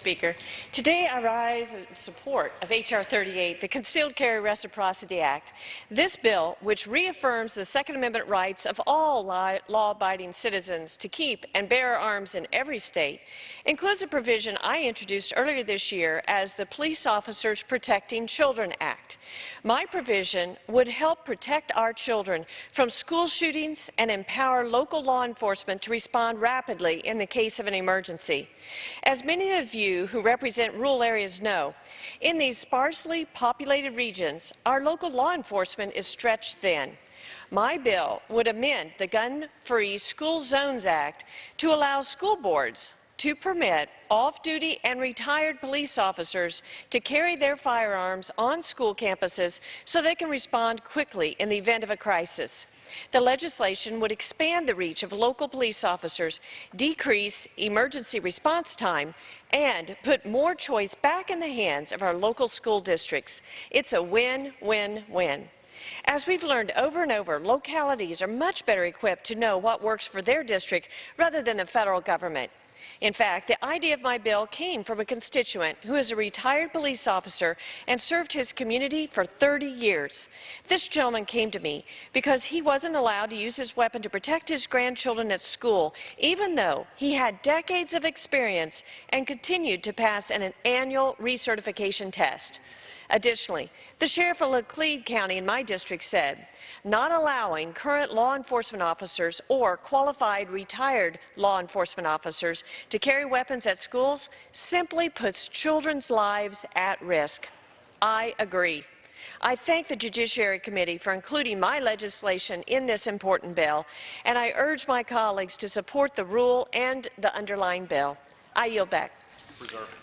Speaker. Today I rise in support of H.R. 38, the Concealed Carry Reciprocity Act. This bill, which reaffirms the Second Amendment rights of all law-abiding citizens to keep and bear arms in every state, includes a provision I introduced earlier this year as the Police Officers Protecting Children Act. My provision would help protect our children from school shootings and empower local law enforcement to respond rapidly in the case of an emergency. As many of you who represent rural areas know, in these sparsely populated regions, our local law enforcement is stretched thin. My bill would amend the Gun-Free School Zones Act to allow school boards to permit off-duty and retired police officers to carry their firearms on school campuses so they can respond quickly in the event of a crisis. The legislation would expand the reach of local police officers, decrease emergency response time, and put more choice back in the hands of our local school districts. It's a win-win-win. As we've learned over and over, localities are much better equipped to know what works for their district rather than the federal government. In fact, the idea of my bill came from a constituent who is a retired police officer and served his community for 30 years. This gentleman came to me because he wasn't allowed to use his weapon to protect his grandchildren at school, even though he had decades of experience and continued to pass an annual recertification test. Additionally, the sheriff of Laclede County in my district said, not allowing current law enforcement officers or qualified retired law enforcement officers to carry weapons at schools simply puts children's lives at risk. I agree. I thank the Judiciary Committee for including my legislation in this important bill, and I urge my colleagues to support the rule and the underlying bill. I yield back. Reserve.